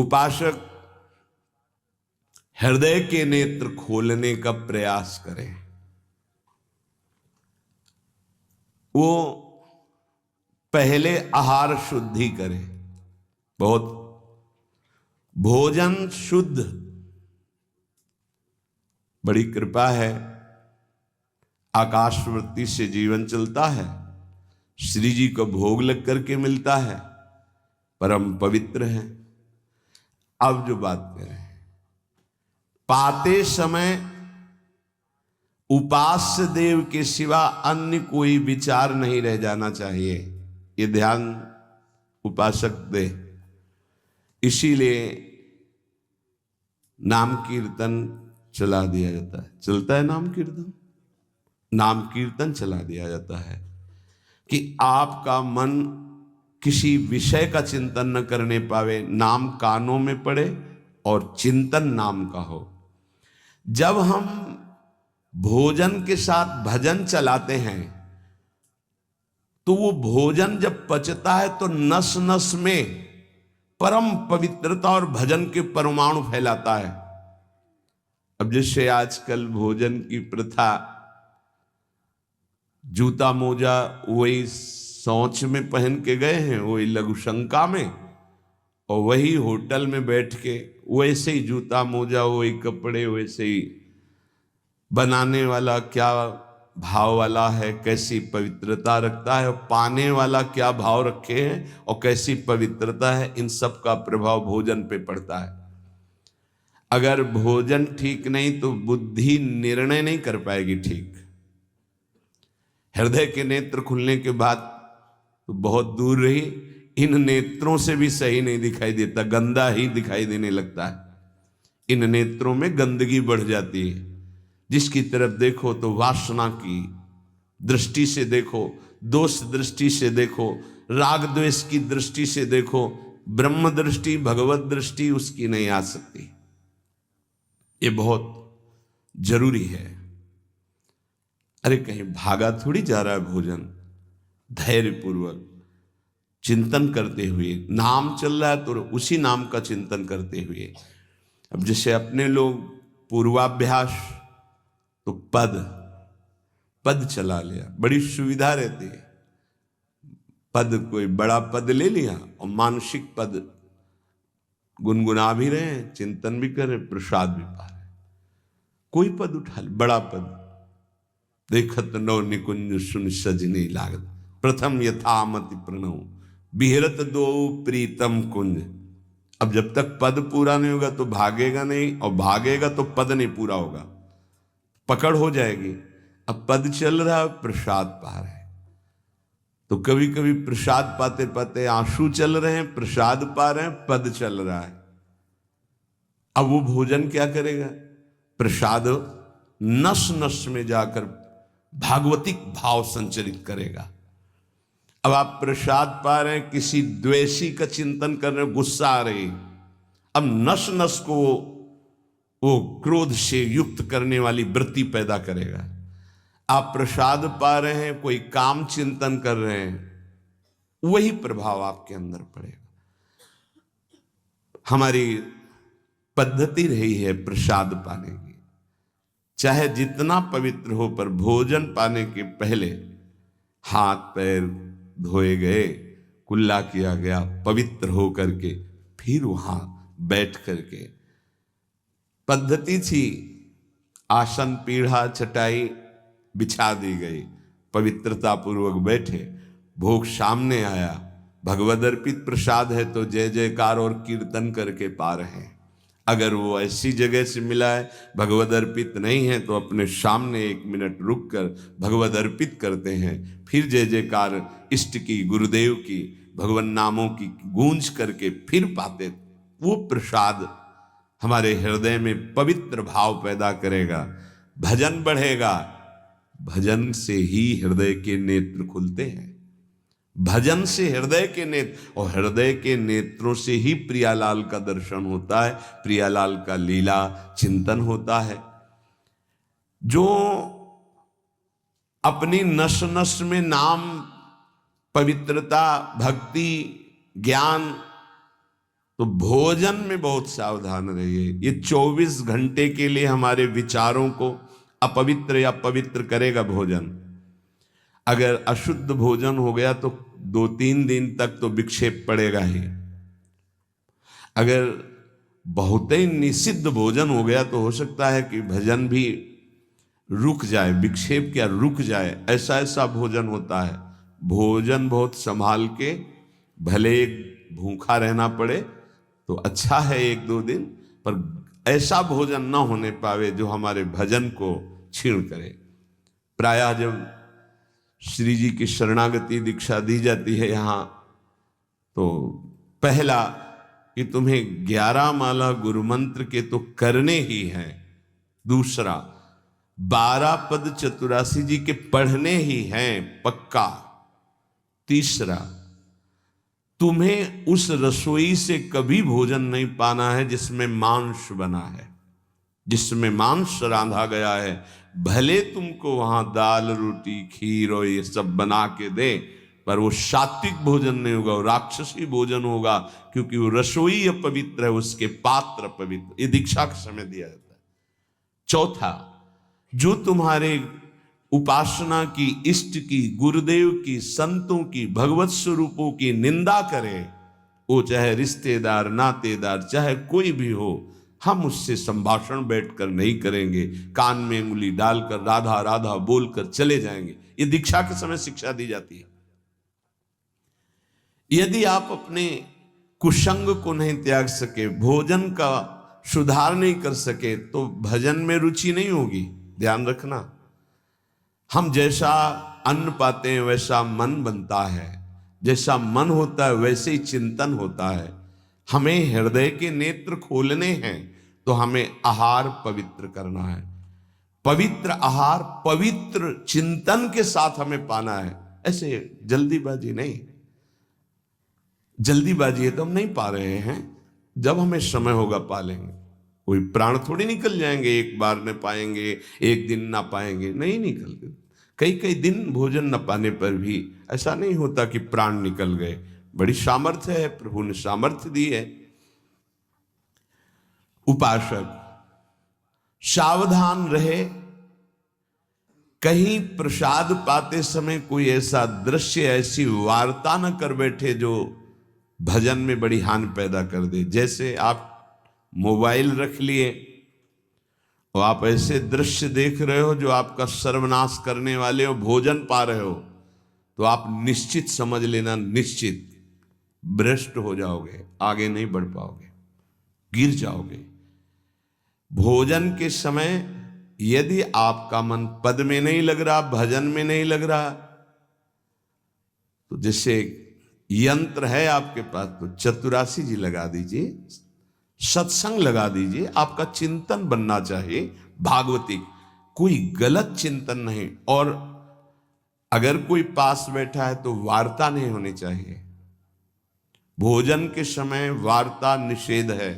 उपासक हृदय के नेत्र खोलने का प्रयास करें। वो पहले आहार शुद्धि करें, बहुत भोजन शुद्ध। बड़ी कृपा है, आकाशवृत्ति से जीवन चलता है, श्री जी को भोग लग करके मिलता है, परम पवित्र है। अब जो बात करें, पाते समय उपास्य देव के सिवा अन्य कोई विचार नहीं रह जाना चाहिए, ये ध्यान उपासक दे। इसीलिए नाम कीर्तन चला दिया जाता है। चलता है नाम कीर्तन, नाम कीर्तन चला दिया जाता है कि आपका मन किसी विषय का चिंतन न करने पावे, नाम कानों में पड़े और चिंतन नाम का हो। जब हम भोजन के साथ भजन चलाते हैं तो वो भोजन जब पचता है तो नस नस में परम पवित्रता और भजन के परमाणु फैलाता है। अब जैसे आजकल भोजन की प्रथा, जूता मोजा वही शौच में पहन के गए हैं, वही लघुशंका में, और वही होटल में बैठ के वैसे ही जूता मोजा, वही कपड़े, वैसे ही बनाने वाला क्या भाव वाला है, कैसी पवित्रता रखता है, और पाने वाला क्या भाव रखे हैं और कैसी पवित्रता है, इन सब का प्रभाव भोजन पे पड़ता है। अगर भोजन ठीक नहीं तो बुद्धि निर्णय नहीं कर पाएगी ठीक। हृदय के नेत्र खुलने के बाद तो बहुत दूर रही, इन नेत्रों से भी सही नहीं दिखाई देता, गंदा ही दिखाई देने लगता है। इन नेत्रों में गंदगी बढ़ जाती है। जिसकी तरफ देखो तो वासना की दृष्टि से देखो, दोष दृष्टि से देखो, राग द्वेष की दृष्टि से देखो, ब्रह्म दृष्टि भगवत दृष्टि उसकी नहीं आ सकती। ये बहुत जरूरी है। अरे कहीं भागा थोड़ी जा रहा है भोजन, धैर्य पूर्वक चिंतन करते हुए, नाम चल रहा है तो उसी नाम का चिंतन करते हुए। अब जैसे अपने लोग पूर्वाभ्यास तो पद चला लिया, बड़ी सुविधा रहती है। पद, कोई बड़ा पद ले लिया और मानसिक पद गुनगुना भी रहे हैं, चिंतन भी कर रहे, प्रसाद भी पा रहे। कोई पद उठा ले, बड़ा पद, देखत नौ निकुंज सुन सजनी लागत, प्रथम यथामति प्रणव बिहरत दो प्रीतम कुंज। अब जब तक पद पूरा नहीं होगा तो भागेगा नहीं, और भागेगा तो पद नहीं पूरा होगा, पकड़ हो जाएगी। अब पद चल रहा है, प्रसाद पा रहे हैं, तो कभी कभी प्रसाद पाते पाते आंसू चल रहे हैं, प्रसाद पा रहे हैं, पद चल रहा है। अब वो भोजन क्या करेगा? प्रसाद नस नस में जाकर भागवतिक भाव संचरित करेगा। अब आप प्रसाद पा रहे हैं, किसी द्वेषी का चिंतन कर रहे हैं, गुस्सा आ रही, अब नस नस को वो क्रोध से युक्त करने वाली वृत्ति पैदा करेगा। आप प्रसाद पा रहे हैं, कोई काम चिंतन कर रहे हैं, वही प्रभाव आपके अंदर पड़ेगा। हमारी पद्धति रही है प्रसाद पाने की, चाहे जितना पवित्र हो, पर भोजन पाने के पहले हाथ पैर धोए गए, कुल्ला किया गया, पवित्र हो करके फिर वहां बैठ करके, पद्धति थी आसन पीढ़ा चटाई बिछा दी गई, पवित्रता पूर्वक बैठे, भोग सामने आया, भगवद अर्पित प्रसाद है तो जय जयकार और कीर्तन करके पा रहे हैं। अगर वो ऐसी जगह से मिला है, भगवद अर्पित नहीं है, तो अपने सामने 1 मिनट रुक कर भगवद अर्पित करते हैं, फिर जय जयकार इष्ट की, गुरुदेव की, भगवान नामों की गूंज करके फिर पाते। वो प्रसाद हमारे हृदय में पवित्र भाव पैदा करेगा, भजन बढ़ेगा। भजन से ही हृदय के नेत्र खुलते हैं, भजन से हृदय के नेत्र, और हृदय के नेत्रों से ही प्रियालाल का दर्शन होता है, प्रियालाल का लीला चिंतन होता है। जो अपनी नस नस में नाम, पवित्रता, भक्ति, ज्ञान तो भोजन में बहुत सावधान रहिए। ये 24 घंटे के लिए हमारे विचारों को अपवित्र या पवित्र करेगा भोजन। अगर अशुद्ध भोजन हो गया तो 2-3 दिन तक तो विक्षेप पड़ेगा ही। अगर बहुत ही निषिद्ध भोजन हो गया तो हो सकता है कि भजन भी रुक जाए, विक्षेप क्या रुक जाए, ऐसा ऐसा भोजन होता है। भोजन बहुत संभाल के, भले भूखा रहना पड़े तो अच्छा है 1-2 दिन, पर ऐसा भोजन ना होने पावे जो हमारे भजन को छीण करे। प्रायः जब श्री जी की शरणागति दीक्षा दी जाती है यहाँ, तो पहला कि तुम्हें 11 माला गुरु मंत्र के तो करने ही हैं, दूसरा 12 पद चतुरासी जी के पढ़ने ही हैं पक्का, तीसरा तुम्हें उस रसोई से कभी भोजन नहीं पाना है जिसमें मांस बना है, जिसमें मांस रांधा गया है। भले तुमको वहां दाल रोटी खीर और ये सब बना के दे, पर वो सात्विक भोजन नहीं होगा, वो राक्षसी भोजन होगा, क्योंकि वो रसोई अपवित्र है, उसके पात्र अपवित्र। ये दीक्षा के समय दिया जाता है। चौथा, जो तुम्हारे उपासना की, इष्ट की, गुरुदेव की, संतों की, भगवत स्वरूपों की निंदा करे, वो चाहे रिश्तेदार, नातेदार, चाहे कोई भी हो, हम उससे संभाषण बैठकर नहीं करेंगे। कान में उंगली डालकर राधा राधा बोलकर चले जाएंगे। ये दीक्षा के समय शिक्षा दी जाती है। यदि आप अपने कुसंग को नहीं त्याग सके, भोजन का सुधार नहीं कर सके, तो भजन में रुचि नहीं होगी। ध्यान रखना, हम जैसा अन्न पाते हैं वैसा मन बनता है, जैसा मन होता है वैसे ही चिंतन होता है। हमें हृदय के नेत्र खोलने हैं तो हमें आहार पवित्र करना है। पवित्र आहार पवित्र चिंतन के साथ हमें पाना है। ऐसे जल्दीबाजी नहीं, जल्दीबाजी है तो हम नहीं पा रहे हैं, जब हमें समय होगा पा लेंगे। कोई प्राण थोड़ी निकल जाएंगे, एक बार न पाएंगे, एक दिन ना पाएंगे, नहीं निकलते। कई कई दिन भोजन न पाने पर भी ऐसा नहीं होता कि प्राण निकल गए। बड़ी सामर्थ्य है, प्रभु ने सामर्थ्य दी है। उपासक सावधान रहे, कहीं प्रसाद पाते समय कोई ऐसा दृश्य, ऐसी वार्ता न कर बैठे जो भजन में बड़ी हानि पैदा कर दे। जैसे आप मोबाइल रख लिए और आप ऐसे दृश्य देख रहे हो जो आपका सर्वनाश करने वाले हो, भोजन पा रहे हो, तो आप निश्चित समझ लेना, निश्चित भ्रष्ट हो जाओगे, आगे नहीं बढ़ पाओगे, गिर जाओगे। भोजन के समय यदि आपका मन पद में नहीं लग रहा, भजन में नहीं लग रहा, तो जैसे यंत्र है आपके पास, तो चतुरासी जी लगा दीजिए, सत्संग लगा दीजिए। आपका चिंतन बनना चाहिए भागवती, कोई गलत चिंतन नहीं। और अगर कोई पास बैठा है तो वार्ता नहीं होनी चाहिए। भोजन के समय वार्ता निषेध है,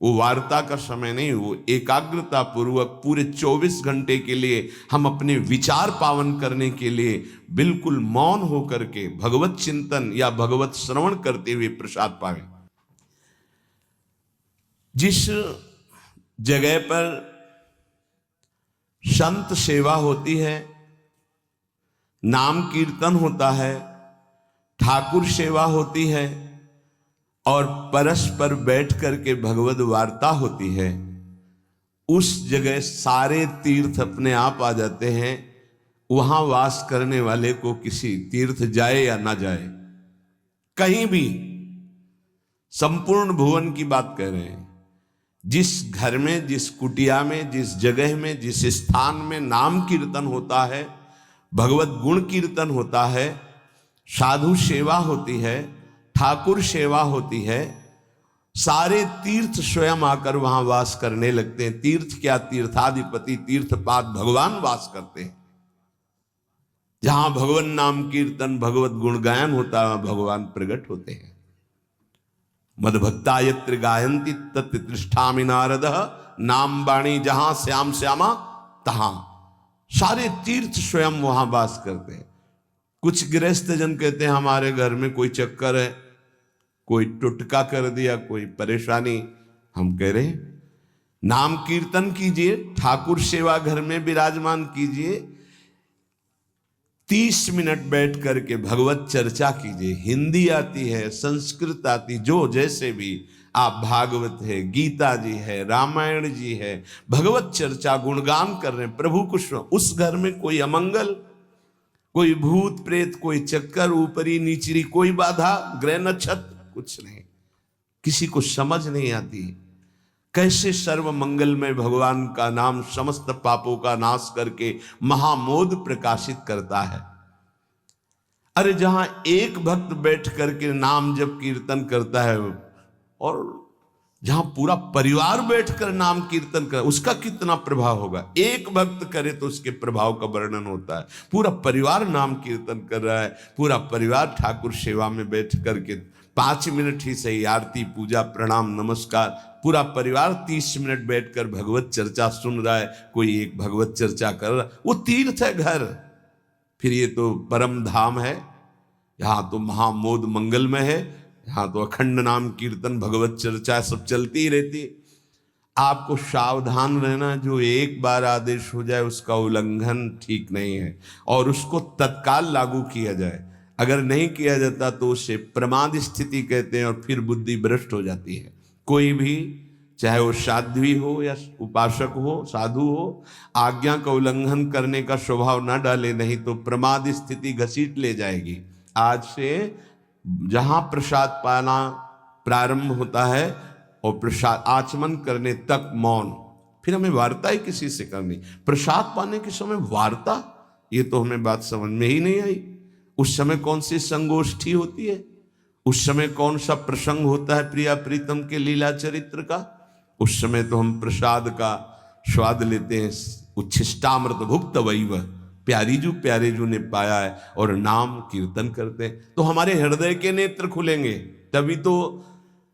वो वार्ता का समय नहीं, वो एकाग्रता पूर्वक पूरे 24 घंटे के लिए हम अपने विचार पावन करने के लिए बिल्कुल मौन होकर के भगवत चिंतन या भगवत श्रवण करते हुए प्रसाद पावे। जिस जगह पर संत सेवा होती है, नाम कीर्तन होता है, ठाकुर सेवा होती है और परस्पर बैठ करके भगवत वार्ता होती है, उस जगह सारे तीर्थ अपने आप आ जाते हैं। वहां वास करने वाले को किसी तीर्थ जाए या ना जाए, कहीं भी, संपूर्ण भुवन की बात कह रहे हैं, जिस घर में, जिस कुटिया में, जिस जगह में, जिस स्थान में नाम कीर्तन होता है, भगवत गुण कीर्तन होता है, साधु सेवा होती है, ठाकुर सेवा होती है, सारे तीर्थ स्वयं आकर वहां वास करने लगते हैं। तीर्थ क्या, तीर्थाधिपति, तीर्थपाद भगवान वास करते हैं। जहां भगवान नाम कीर्तन, भगवत गुण गायन होता है, भगवान प्रकट होते हैं। मदभक्ता यत्र गायन्ति तत्र तिष्ठामि नारदः, नाम वाणी जहां श्याम श्यामा तहां। सारे तीर्थ स्वयं वहां वास करते हैं। कुछ गृहस्थ जन कहते हैं हमारे घर में कोई चक्कर है, कोई टुटका कर दिया, कोई परेशानी। हम कह रहे नाम कीर्तन कीजिए, ठाकुर सेवा घर में विराजमान कीजिए, 30 मिनट बैठ करके भगवत चर्चा कीजिए। हिंदी आती है, संस्कृत आती, जो जैसे भी आप, भागवत है, गीता जी है, रामायण जी है, भगवत चर्चा गुणगान कर रहे हैं प्रभु कुछ। उस घर में कोई अमंगल, कोई भूत प्रेत, कोई चक्कर, ऊपरी नीचरी कोई बाधा, ग्रह नक्षत्र कुछ नहीं, किसी को समझ नहीं आती कैसे सर्व मंगलमय भगवान का नाम समस्त पापों का नाश करके महामोद प्रकाशित करता है। अरे जहां एक भक्त बैठ करके नाम जप कीर्तन करता है और जहां पूरा परिवार बैठकर नाम कीर्तन कर, उसका कितना प्रभाव होगा। एक भक्त करे तो उसके प्रभाव का वर्णन होता है। पूरा परिवार नाम कीर्तन कर रहा है, पूरा परिवार ठाकुर सेवा में बैठ करके 5 मिनट ही सही, आरती पूजा प्रणाम नमस्कार, पूरा परिवार 30 मिनट बैठकर भगवत चर्चा सुन रहा है। कोई एक भगवत चर्चा कर रहा, वो तीर्थ है घर, फिर ये तो परम धाम है। यहाँ तो महामोद मंगलमय है, यहाँ तो अखंड नाम कीर्तन भगवत चर्चा सब चलती ही रहती। आपको सावधान रहना, जो एक बार आदेश हो जाए उसका उल्लंघन ठीक नहीं है, और उसको तत्काल लागू किया जाए। अगर नहीं किया जाता तो उसे प्रमाद स्थिति कहते हैं, और फिर बुद्धि भ्रष्ट हो जाती है। कोई भी, चाहे वो साध्वी हो या उपासक हो, साधु हो, आज्ञा का उल्लंघन करने का स्वभाव ना डाले, नहीं तो प्रमाद स्थिति घसीट ले जाएगी। आज से जहां प्रसाद पाना प्रारंभ होता है और प्रसाद आचमन करने तक मौन, फिर हमें वार्ता ही किसी से करनी। प्रसाद पाने के समय वार्ता, ये तो हमें बात समझ में ही नहीं आई। उस समय कौन सी संगोष्ठी होती है, उस समय कौन सा प्रसंग होता है प्रिया प्रीतम के लीला चरित्र का। उस समय तो हम प्रसाद का स्वाद लेते हैं, उच्छिष्टामृत भुक्त वैव, प्यारी जू प्यारे जू ने पाया है, और नाम कीर्तन करते हैं तो हमारे हृदय के नेत्र खुलेंगे। तभी तो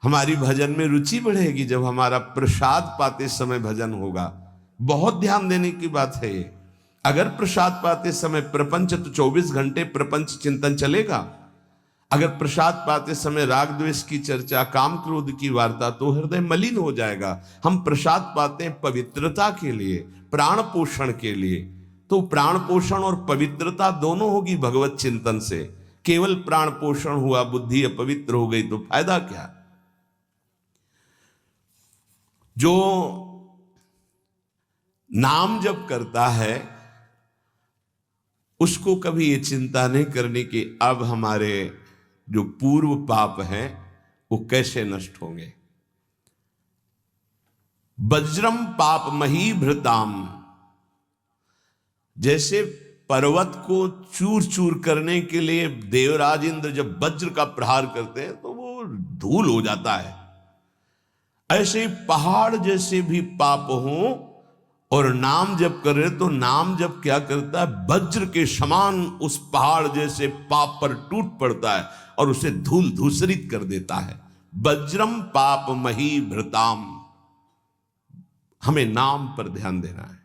हमारी भजन में रुचि बढ़ेगी, जब हमारा प्रसाद पाते समय भजन होगा। बहुत ध्यान देने की बात है ये। अगर प्रसाद पाते समय प्रपंच, तो 24 घंटे प्रपंच चिंतन चलेगा। अगर प्रसाद पाते समय राग द्वेष की चर्चा, काम क्रोध की वार्ता, तो हृदय मलिन हो जाएगा। हम प्रसाद पाते हैं पवित्रता के लिए, प्राण पोषण के लिए, तो प्राण पोषण और पवित्रता दोनों होगी भगवत चिंतन से। केवल प्राण पोषण हुआ, बुद्धि अपवित्र हो गई तो फायदा क्या। जो नाम जप करता है उसको कभी ये चिंता नहीं करनी कि अब हमारे जो पूर्व पाप हैं वो कैसे नष्ट होंगे। वज्रम पाप मही भृताम, जैसे पर्वत को चूर चूर करने के लिए देवराज इंद्र जब वज्र का प्रहार करते हैं तो वो धूल हो जाता है, ऐसे ही पहाड़ जैसे भी पाप हों और नाम जप कर रहे तो नाम जप क्या करता है, वज्र के समान उस पहाड़ जैसे पाप पर टूट पड़ता है और उसे धूल धूसरित कर देता है। वज्रम पाप मही भृताम, हमें नाम पर ध्यान देना है।